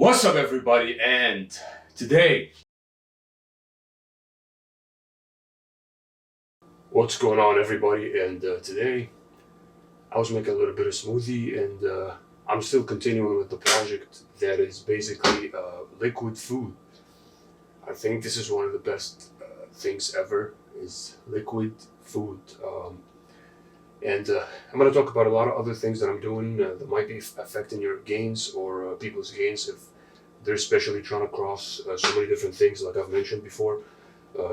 What's up, everybody? And today, what's going on, everybody? And today, I was making a little bit of smoothie, and I'm still continuing with the project that is basically liquid food. I think this is one of the best things ever, is liquid food. And I'm going to talk about a lot of other things that I'm doing that might be affecting your gains or people's gains if they're especially trying to cross so many different things, like I've mentioned before,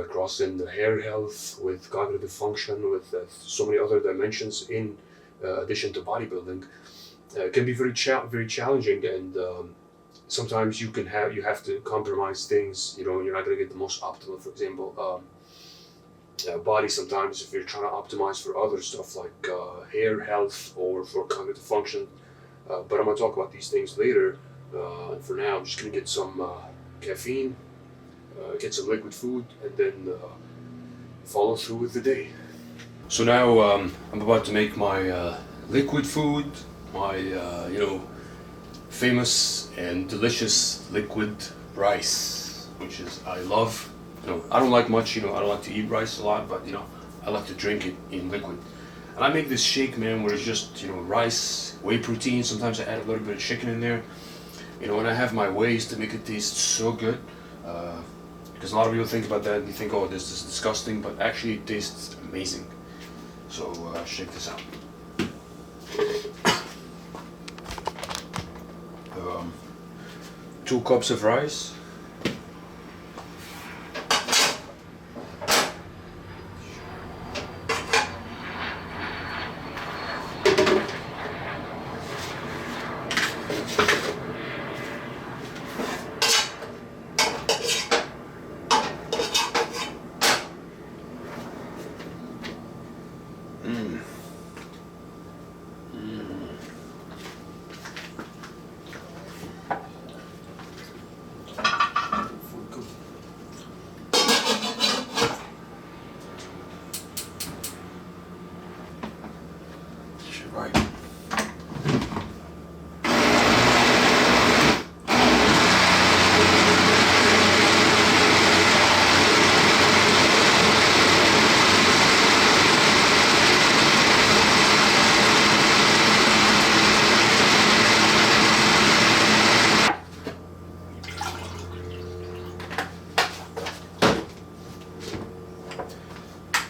crossing the hair health with cognitive function, with so many other dimensions in addition to bodybuilding. It can be very challenging, and sometimes you have to compromise things. You know, you're not going to get the most optimal. For example, body sometimes if you're trying to optimize for other stuff like hair health or for cognitive function. But I'm going to talk about these things later. And for now, I'm just going to get some caffeine, get some liquid food, and then follow through with the day. So now I'm about to make my liquid food, my famous and delicious liquid rice, which is I love. I don't like much, I don't like to eat rice a lot, but I like to drink it in liquid. And I make this shake, man, where it's just rice, whey protein. Sometimes I add a little bit of chicken in there. And I have my ways to make it taste so good. Because a lot of people think about that and they think, oh, this is disgusting, but actually it tastes amazing. So check this out. 2 cups of rice. Right.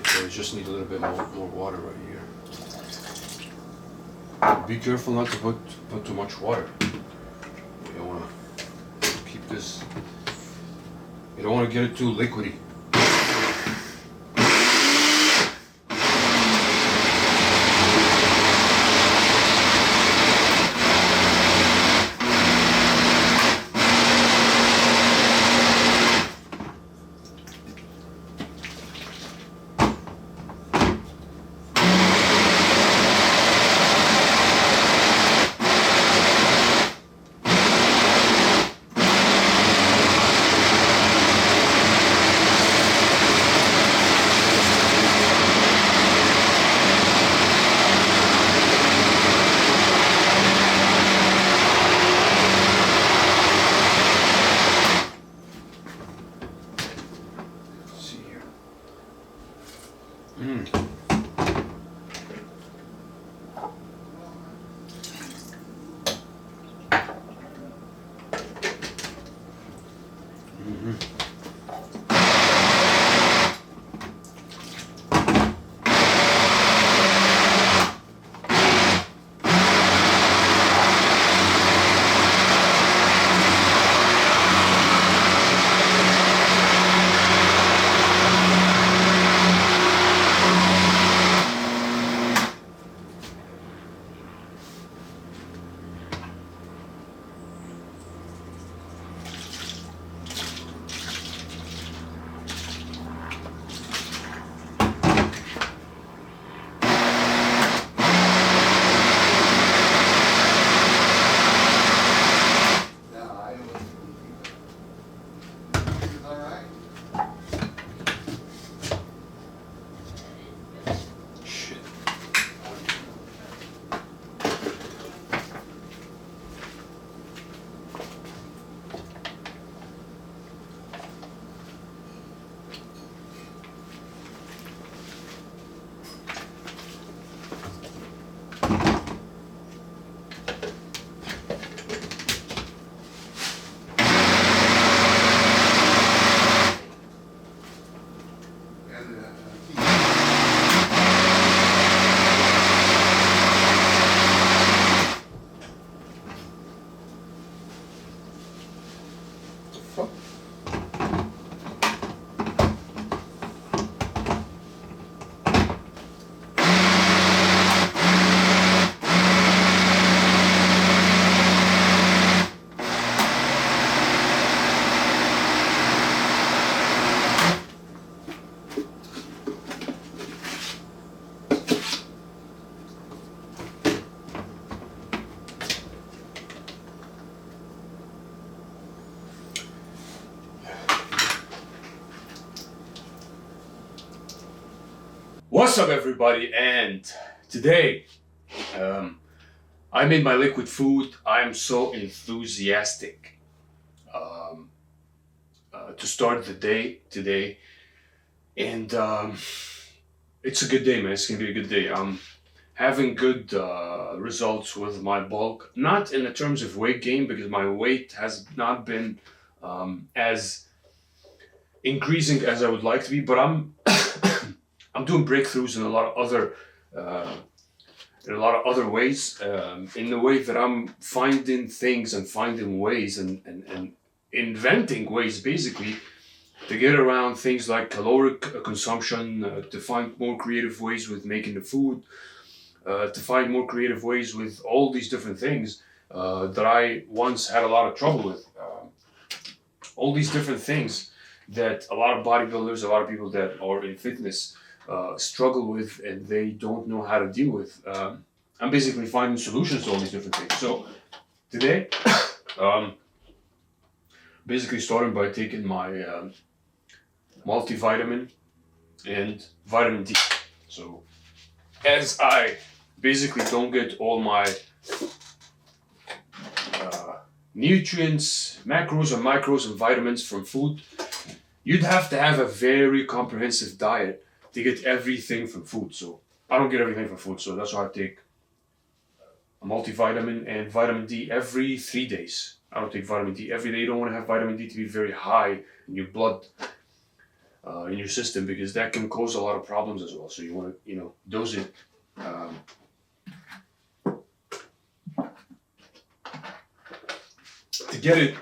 Okay, just need a little bit more water right here. Be careful not to put too much water. You don't want to keep this. You don't want to get it too liquidy. What's up, everybody? And today I made my liquid food. I am so enthusiastic to start the day today, and it's a good day, man. It's gonna be a good day. I'm having good results with my bulk, not in the terms of weight gain, because my weight has not been as increasing as I would like to be, but I'm I'm doing breakthroughs in a lot of other ways, in the way that I'm finding things and finding ways and inventing ways, basically, to get around things like caloric consumption, to find more creative ways with making the food, to find more creative ways with all these different things that I once had a lot of trouble with. All these different things that a lot of bodybuilders, a lot of people that are in fitness struggle with, and they don't know how to deal with. I'm basically finding solutions to all these different things. So today, basically starting by taking my multivitamin and vitamin D. So as I basically don't get all my nutrients, macros and micros and vitamins from food, you'd have to have a very comprehensive diet to get everything from food. So I don't get everything from food, so that's why I take a multivitamin and vitamin D every 3 days. I don't take vitamin D every day. You don't want to have vitamin D to be very high in your blood, in your system, because that can cause a lot of problems as well. So you want to, dose it. To get it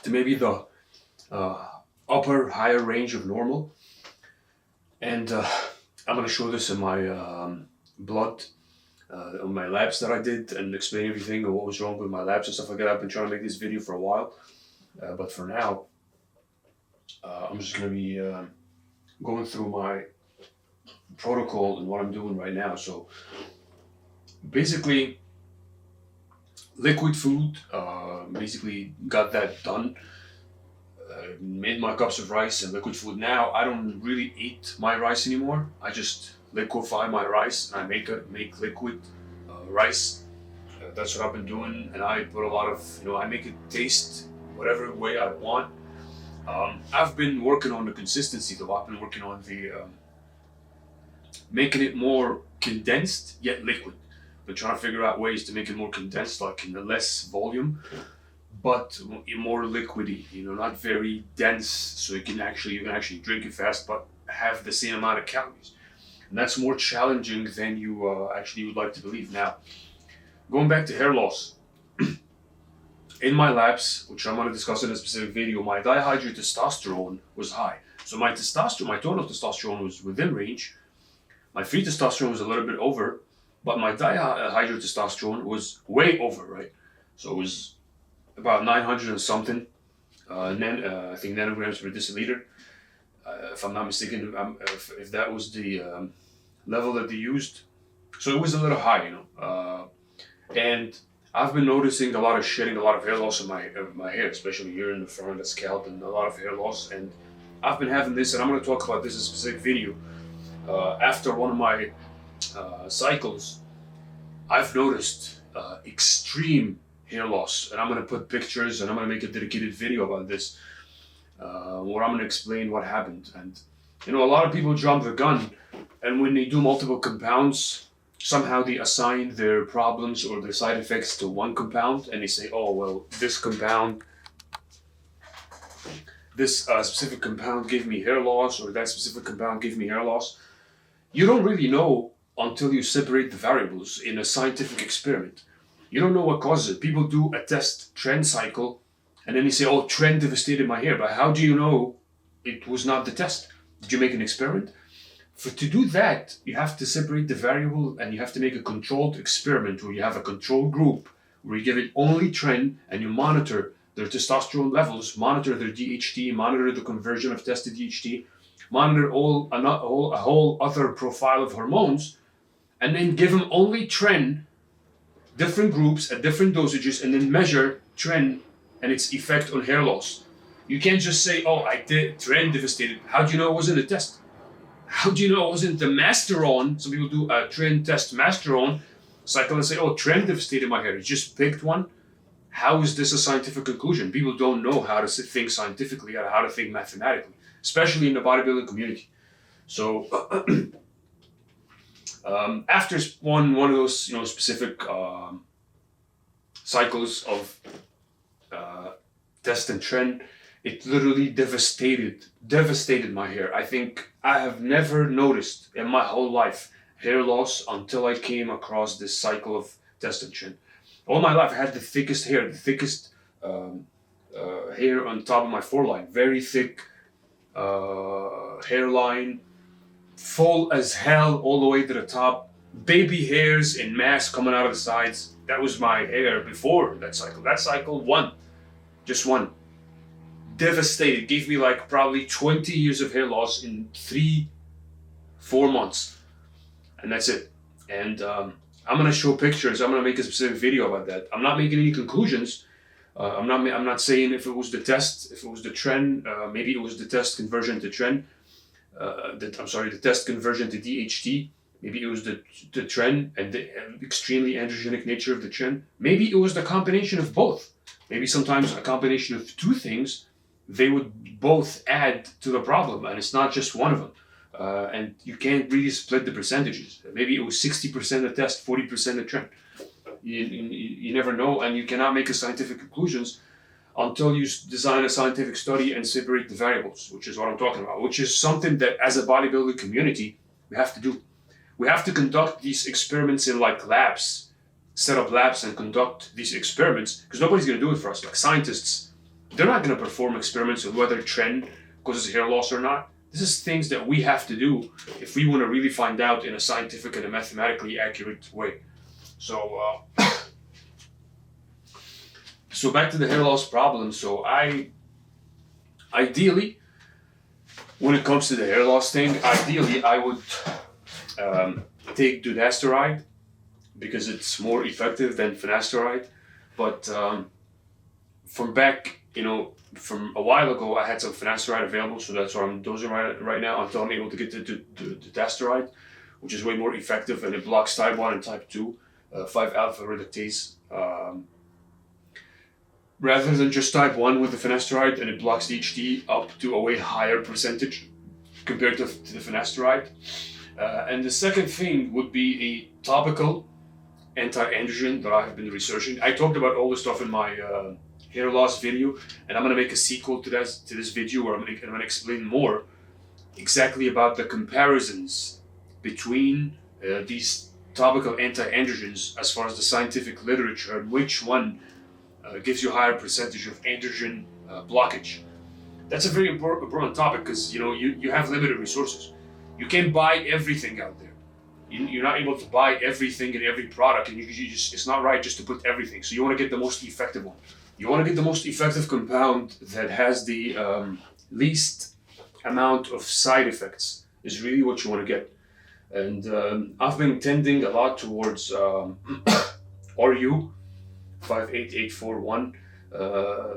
to maybe the higher range of normal. And I'm going to show this in my blood, on my labs that I did, and explain everything and what was wrong with my labs and stuff like that. I've been trying to make this video for a while, but for now, I'm just going to be going through my protocol and what I'm doing right now. So basically, liquid food, basically got that done. Made my cups of rice and liquid food. Now I don't really eat my rice anymore. I just liquefy my rice and I make liquid rice. That's what I've been doing, and I put a lot of, I make it taste whatever way I want. I've been working on the consistency though. I've been working on the making it more condensed yet liquid. Been trying to figure out ways to make it more condensed, like in the less volume, but more liquidy, not very dense, so you can actually drink it fast, but have the same amount of calories. And that's more challenging than you actually would like to believe. Now, going back to hair loss, in my labs, which I'm going to discuss in a specific video, my dihydrotestosterone was high. So my total testosterone was within range. My free testosterone was a little bit over, but my dihydrotestosterone was way over, right? So it was about 900 and something, I think nanograms per deciliter, if I'm not mistaken, if that was the level that they used. So it was a little high, and I've been noticing a lot of shedding, a lot of hair loss in my hair, especially here in the front of the scalp, and a lot of hair loss. And I've been having this, and I'm going to talk about this in a specific video. After one of my cycles, I've noticed extreme hair loss, and I'm going to put pictures, and I'm going to make a dedicated video about this, where I'm going to explain what happened. And a lot of people jump the gun, and when they do multiple compounds, somehow they assign their problems or their side effects to one compound, and they say, oh well, this specific compound gave me hair loss, or that specific compound gave me hair loss. You don't really know until you separate the variables in a scientific experiment. You don't know what causes it. People do a test trend cycle, And then they say, oh, trend devastated my hair. But how do you know it was not the test? Did you make an experiment? To do that, you have to separate the variable, and you have to make a controlled experiment where you have a control group where you give it only trend and you monitor their testosterone levels, monitor their DHT, monitor the conversion of tested DHT, monitor a whole other profile of hormones, and then give them only trend, different groups at different dosages, and then measure trend and its effect on hair loss. You can't just say, oh, I did trend devastated. How do you know it wasn't a test? How do you know it wasn't the masteron? Some people do a trend test masteron cycle and say, oh, trend devastated my hair. You just picked one. How is this a scientific conclusion? People don't know how to think scientifically or how to think mathematically, especially in the bodybuilding community. So after one of those specific cycles of test and trend, it literally devastated my hair. I think I have never noticed in my whole life hair loss until I came across this cycle of test and trend. All my life I had the thickest hair, hair on top of my foreline, very thick hairline, full as hell all the way to the top, baby hairs in mass coming out of the sides. That was my hair before that cycle. That cycle, just one. Devastated, gave me like probably 20 years of hair loss in 3-4 months, and that's it. And I'm gonna show pictures. I'm gonna make a specific video about that. I'm not making any conclusions. I'm not saying if it was the test, if it was the trend. Maybe it was the test conversion to trend. The test conversion to DHT. Maybe it was the trend and the extremely androgenic nature of the trend. Maybe it was the combination of both. Maybe sometimes a combination of two things, they would both add to the problem, and it's not just one of them. And you can't really split the percentages. Maybe it was 60% the test, 40% the trend. You never know, and you cannot make a scientific conclusions until you design a scientific study and separate the variables, which is what I'm talking about, which is something that as a bodybuilding community, we have to do. We have to conduct these experiments in like labs, set up labs and conduct these experiments, because nobody's going to do it for us. Like scientists, they're not going to perform experiments on whether trend causes hair loss or not. This is things that we have to do if we want to really find out in a scientific and a mathematically accurate way. So, so back to the hair loss problem. So ideally, when it comes to the hair loss thing, ideally I would take Dutasteride because it's more effective than Finasteride. But from a while ago, I had some Finasteride available, so that's what I'm dosing right now until I'm able to get the Dutasteride, which is way more effective, and it blocks type 1 and type 2, 5-alpha reductase, rather than just type 1 with the Finasteride, and it blocks DHT up to a way higher percentage compared to the Finasteride. And the second thing would be a topical anti-androgen that I have been researching. I talked about all this stuff in my hair loss video, and I'm going to make a sequel to this video where I'm going to explain more exactly about the comparisons between these topical anti-androgens as far as the scientific literature, and which one gives you a higher percentage of androgen blockage. That's a very important topic because you have limited resources. You can't buy everything out there. You're not able to buy everything in every product, and it's not right just to put everything. So you want to get the most effective one. You want to get the most effective compound that has the least amount of side effects is really what you want to get. And I've been tending a lot towards RU 58841.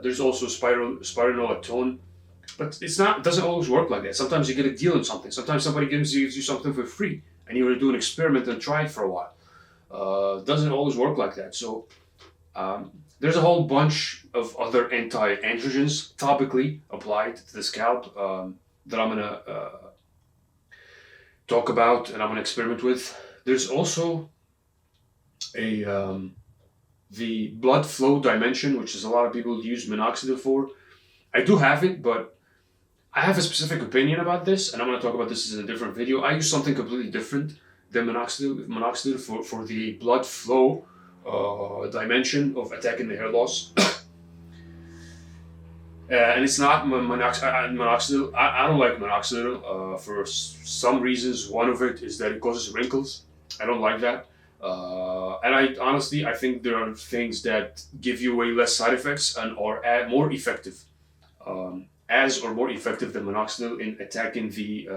There's also spironolactone, but it doesn't always work like that. Sometimes you get a deal on something. Sometimes somebody gives you something for free, and you want to do an experiment and try it for a while. Doesn't always work like that. So there's a whole bunch of other anti-androgens topically applied to the scalp that I'm gonna talk about and I'm gonna experiment with. There's also the blood flow dimension, which is a lot of people use minoxidil for. I do have it, but I have a specific opinion about this, and I'm going to talk about this in a different video. I use something completely different than minoxidil for the blood flow dimension of attacking the hair loss. And it's not minoxidil. I don't like minoxidil for some reasons. One of it is that it causes wrinkles. I don't like that. And I think there are things that give you way less side effects and are more effective, or more effective than minoxidil in attacking the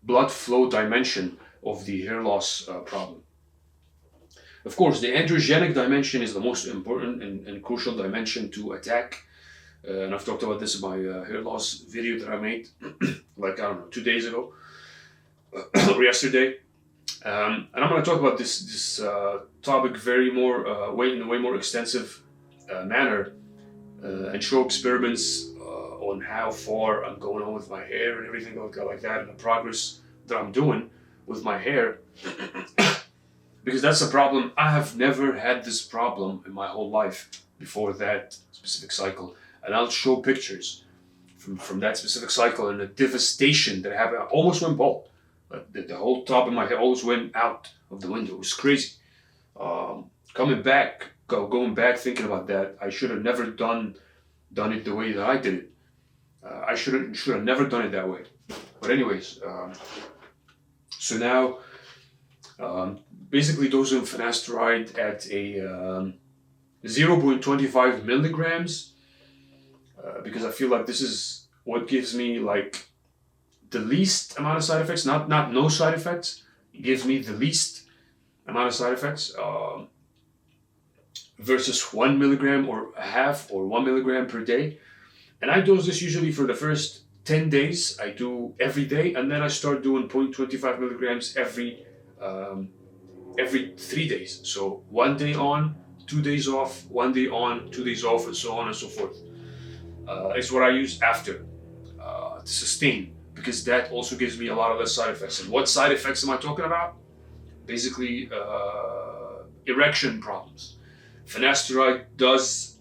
blood flow dimension of the hair loss problem. Of course, the androgenic dimension is the most important and crucial dimension to attack. And I've talked about this in my hair loss video that I made, like, I don't know, 2 days ago, or yesterday. And I'm going to talk about this topic in a way more extensive manner, and show experiments on how far I'm going on with my hair and everything like that, and the progress that I'm doing with my hair. Because that's a problem. I have never had this problem in my whole life before that specific cycle. And I'll show pictures from that specific cycle and the devastation that happened. I almost went bald. Like the whole top of my hair almost went out of the window. It was crazy. Going back thinking about that, I should have never done it the way that I did it. I should have never done it that way. But anyways, so now, basically dosing Finasteride at a 0.25 milligrams. Because I feel like this is what gives me like the least amount of side effects, not no side effects. It gives me the least amount of side effects, versus 1 milligram or a half or 1 milligram per day. And I dose this usually for the first 10 days. I do every day, and then I start doing 0.25 milligrams every 3 days. So 1 day on, 2 days off, 1 day on, 2 days off, and so on and so forth. Is what I use after to sustain, because that also gives me a lot of less side effects. And what side effects am I talking about? Basically, erection problems. Finasteride does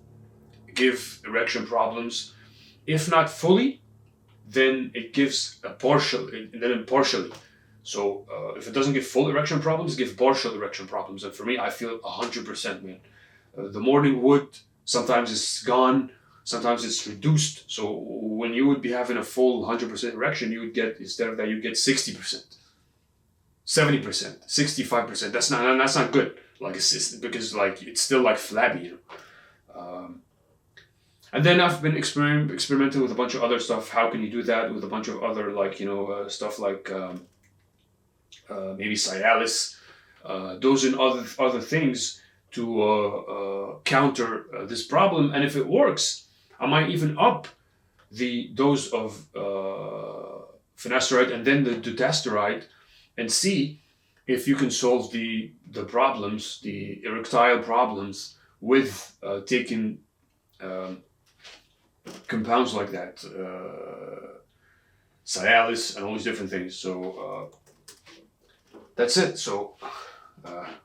give erection problems, if not fully, then it gives partially. So if it doesn't give full erection problems, it gives partial erection problems. And for me, I feel 100%, man. The morning wood, sometimes it's gone. Sometimes it's reduced. So when you would be having a full 100% erection, you would get, instead of that, you get 60%, 70%, 65%. That's not good. Like it's because like it's still like flabby, you know. And then I've been experimenting with a bunch of other stuff. How can you do that with a bunch of other stuff like maybe Cialis, dosing other things to counter this problem. And if it works, I might even up the dose of Finasteride and then the Dutasteride, and see if you can solve the problems, the erectile problems, with taking compounds like that, Cialis and all these different things. So that's it. So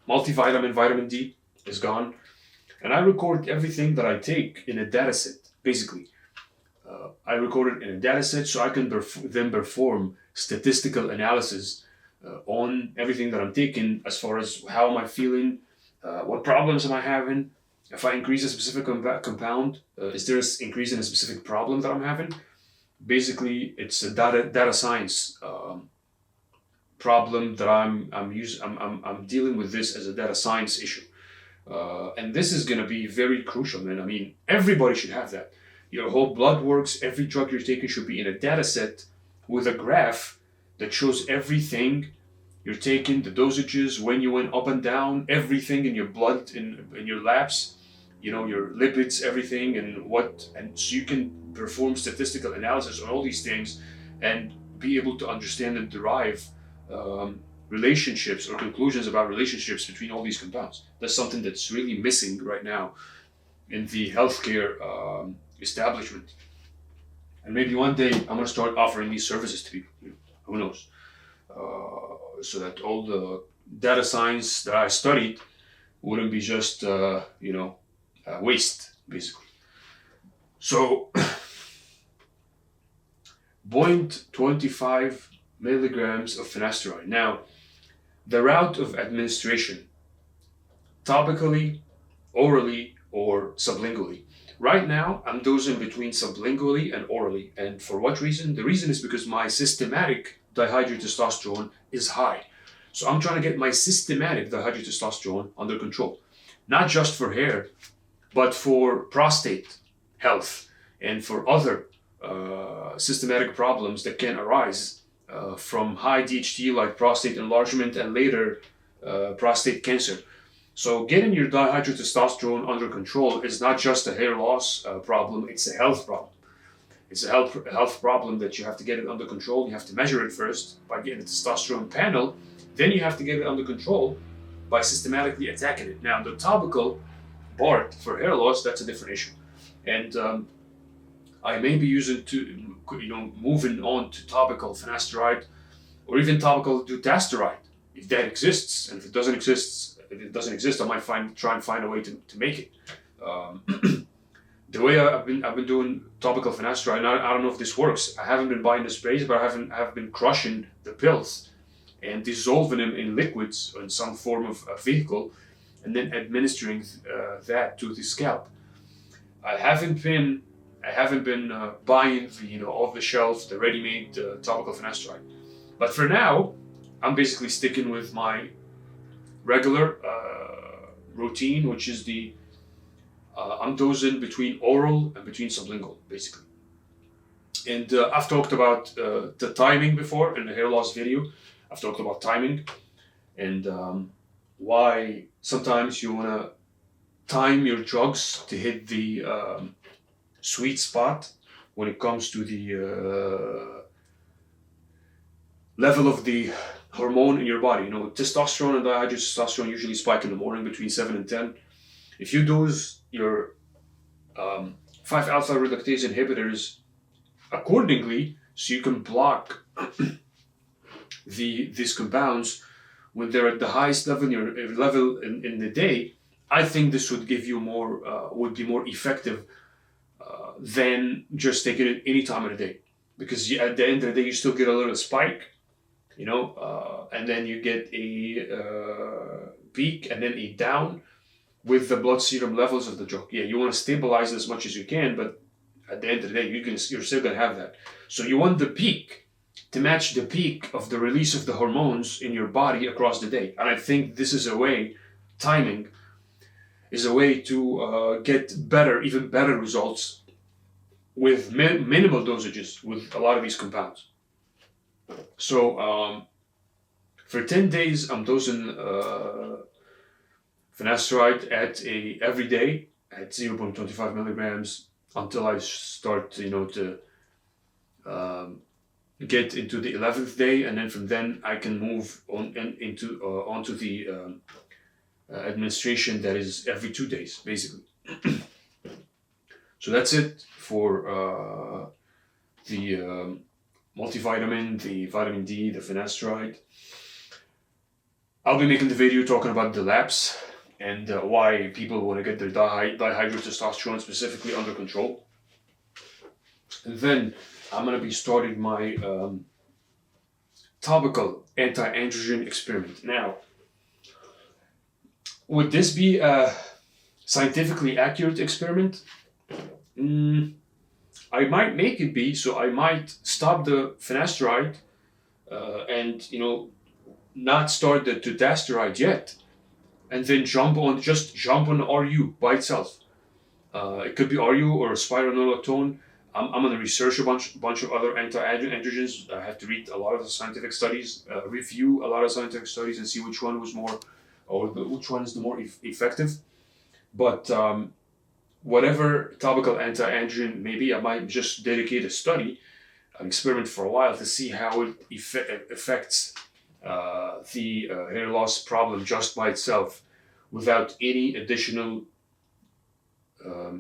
multivitamin, vitamin D is gone, and I record everything that I take in a data set. Basically, I record it in a data set so I can then perform statistical analysis on everything that I'm taking, as far as how am I feeling, what problems am I having, if I increase a specific compound, is there an increase in a specific problem that I'm having. Basically, it's a data science problem that I'm dealing with this as a data science issue. And this is going to be very crucial, man. I mean, everybody should have that. Your whole blood works, every drug you're taking should be in a data set with a graph that shows everything you're taking, the dosages, when you went up and down, everything in your blood, in your labs, your lipids, everything, and so you can perform statistical analysis on all these things and be able to understand and derive relationships or conclusions about relationships between all these compounds. That's something that's really missing right now in the healthcare establishment. And maybe one day I'm going to start offering these services to people. Who knows? So that all the data science that I studied wouldn't be just, waste, basically. So 0.25 milligrams of Finasteride. Now, the route of administration, topically, orally, or sublingually. Right now, I'm dosing between sublingually and orally. And for what reason? The reason is because my systematic dihydrotestosterone is high. So I'm trying to get my systematic dihydrotestosterone under control. Not just for hair, but for prostate health and for other systematic problems that can arise from high DHT, like prostate enlargement and later prostate cancer. So getting your dihydrotestosterone under control is not just a hair loss problem, it's a health problem. It's a health problem that you have to get it under control. You have to measure it first by getting the testosterone panel. Then you have to get it under control by systematically attacking it. Now, the topical part for hair loss, that's a different issue. And I may be moving on to topical finasteride or even topical Dutasteride, if that exists. And if it doesn't exist, I might try and find a way to make it. The way I've been doing topical finasteride, and I don't know if this works. I haven't been buying the sprays, but I have been crushing the pills and dissolving them in liquids or in some form of a vehicle, and then administering that to the scalp. I haven't been buying the off the shelf, the ready-made topical finasteride. But for now, I'm basically sticking with my regular routine, which is I'm dosing between oral and between sublingual, basically. And I've talked about the timing before in the hair loss video. I've talked about timing and why sometimes you want to time your drugs to hit the sweet spot when it comes to the level of the hormone in your body. Testosterone and dihydrotestosterone usually spike in the morning between 7 and 10. If you dose your 5-alpha reductase inhibitors accordingly, so you can block these compounds when they're at the highest level in the day, I think this would give you would be more effective than just taking it any time of the day. Because at the end of the day, you still get a little spike, and then you get a peak and then a down with the blood serum levels of the drug. Yeah, you want to stabilize it as much as you can, but at the end of the day, you're still going to have that. So you want the peak to match the peak of the release of the hormones in your body across the day. And I think this is timing is a way to get even better results with minimal dosages with a lot of these compounds. So for 10 days, I'm dosing finasteride every day at 0.25 milligrams until I start, to get into the 11th day, and then from then I can move on onto the administration that is every 2 days, basically. So that's it for the multivitamin, the vitamin D, the finasteride. I'll be making the video talking about the lapse and why people want to get their dihydrotestosterone specifically under control. And then I'm going to be starting my topical anti-androgen experiment. Now, would this be a scientifically accurate experiment? I might make it be, so I might stop the finasteride and not start the Dutasteride yet, and then jump on RU by itself. It could be RU or spironolactone. I'm going to research a bunch of other anti-androgens. I have to read a lot of the scientific studies, review a lot of scientific studies, and see which one was more, or which one is the more effective. But whatever topical anti-androgen maybe, I might just dedicate a study, an experiment for a while to see how it affects the hair loss problem just by itself, without any additional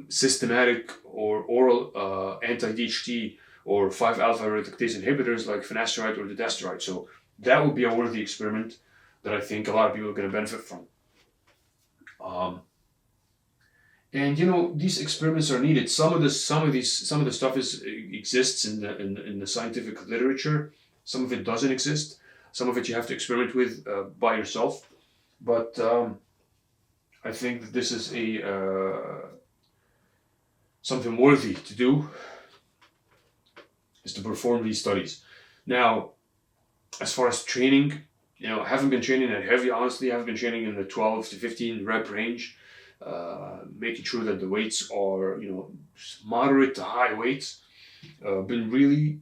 systematic or oral anti-DHT or 5-alpha reductase inhibitors like finasteride or dutasteride. So that would be a worthy experiment that I think a lot of people are going to benefit from. And these experiments are needed. Some of the stuff exists in the scientific literature. Some of it doesn't exist. Some of it you have to experiment with by yourself. But I think that this is something worthy to do is to perform these studies. Now, as far as training, I haven't been training that heavy, honestly. I've been training in the 12 to 15 rep range, making sure that the weights are, moderate to high weights. Been really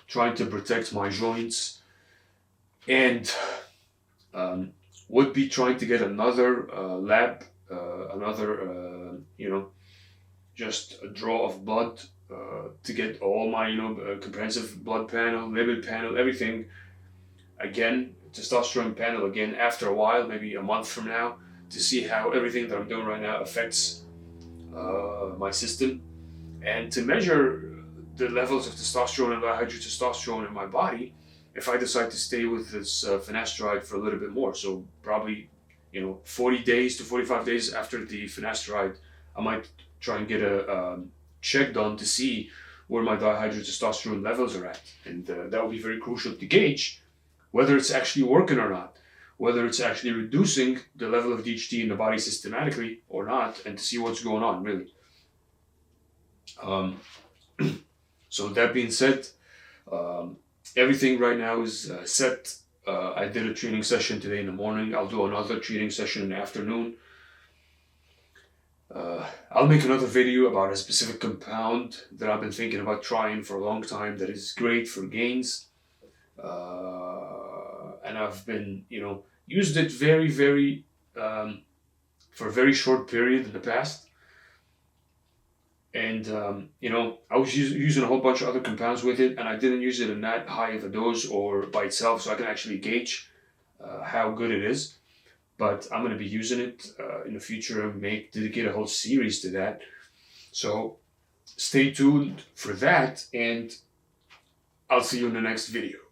trying to protect my joints, and would be trying to get another lab, just a draw of blood to get all my, comprehensive blood panel, lipid panel, everything again, testosterone panel again after a while, maybe a month from now, to see how everything that I'm doing right now affects my system, and to measure the levels of testosterone and dihydrotestosterone in my body if I decide to stay with this finasteride for a little bit more. So probably, 40 days to 45 days after the finasteride, I might try and get a check done to see where my dihydrotestosterone levels are at. And that will be very crucial to gauge whether it's actually working or not, whether it's actually reducing the level of DHT in the body systematically or not, and to see what's going on, really. So that being said, everything right now is set. I did a training session today in the morning. I'll do another training session in the afternoon. I'll make another video about a specific compound that I've been thinking about trying for a long time that is great for gains. And I've been, used it very, very, for a very short period in the past. And, I was using a whole bunch of other compounds with it, and I didn't use it in that high of a dose or by itself, so I can actually gauge how good it is. But I'm going to be using it in the future and dedicate a whole series to that. So stay tuned for that, and I'll see you in the next video.